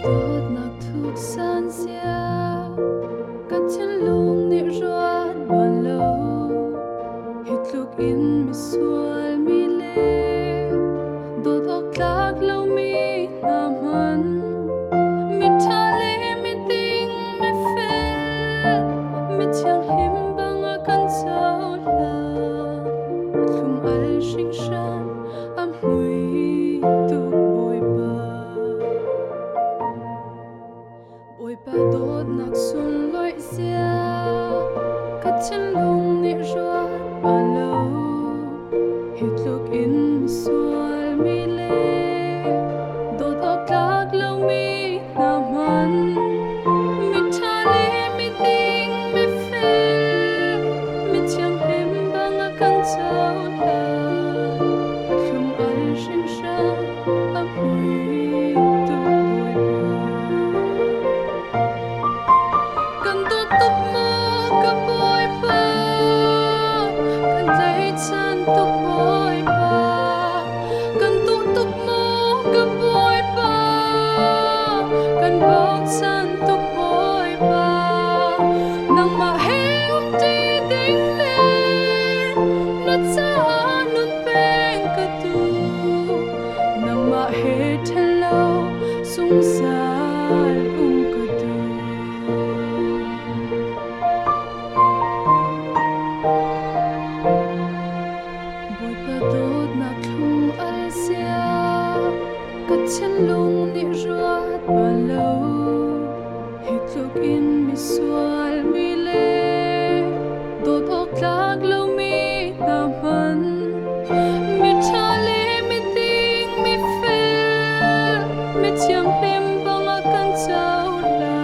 đốt nặc thuộc san xia cắt chân lung nị ruột bàn lâu hít lúc in mi sual mi lê đốt ốc lạc lâu mi nam hắn mi tha lê mi ting mi phê mi chẳng hiểm băng a căn sao la lum al sinh shan am hui tu ôi ba đốt nặc xuân lội xia cắt chân lung nị ruột bàn lâu hít lúc in mi sual mi lê đốt ốc lạc lâu mi nam hắn mi tha lê mi ting mi phê mi chẳng hiểm băng a căn sao la lum al sinh shan am hui tu tục bội ba cần tụ tục mô cầm bội ba cần bóng san tục bội ba nang mà heo ti ding le nát sa nun beng ka tu nang mà he hello sung sal ka tu đốt nặc lung al xia cắt chân lung nị ruột bàn lâu hít lúc in mi sual mi lê đốt ốc lạc lâu mi nam hắn mi tha lê mi ting mi phê mi chẳng hiểm băng a căn sao la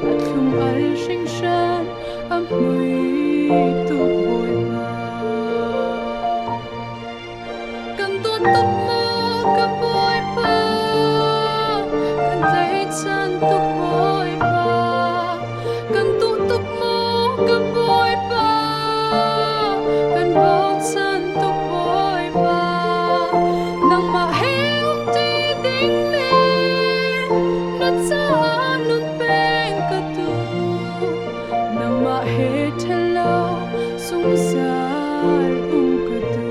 lum al sinh shan am hui tu bội ba tục mô cầm bội ba cần lấy chân tục bội ba cần tụ tục mô cầm bội ba cần bóng chân tục bội ba nang mà heo ti ding le nát sa nun beng ka tu nang mà he hello sung sal ka tu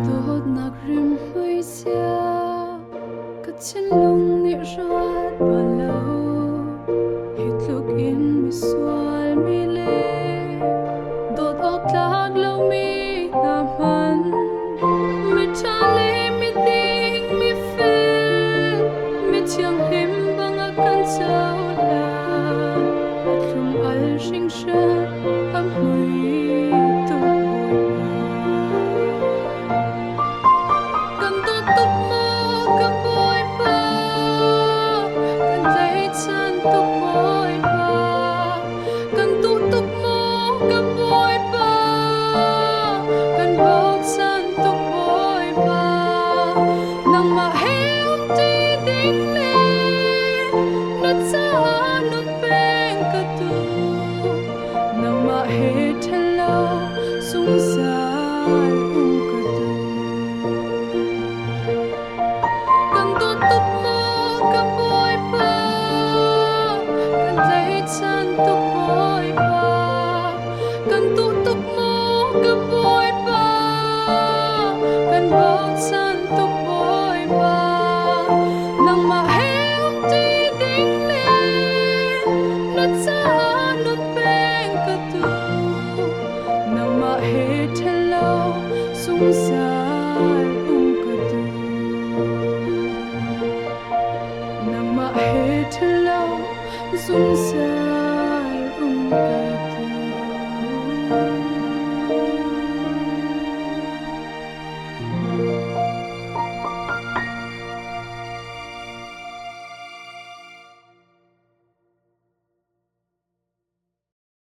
đốt nặc rim hui xia cắt chân lung nị ruột bàn lâu hít lúc in mi sual mi lê đốt ốc lạc lâu mi nam hắn mi tha lê mi ting mi phê mi chẳng hiểm băng a căn sao la lum al sinh shan am hui tu tục mô cầm bội ba cần lấy chân tục bội ba cần tụ tục mô cầm bội ba cần bóng chân tục bội ba nang mà heo ti ding le nát sa nun beng ka tu nang mà he hello sung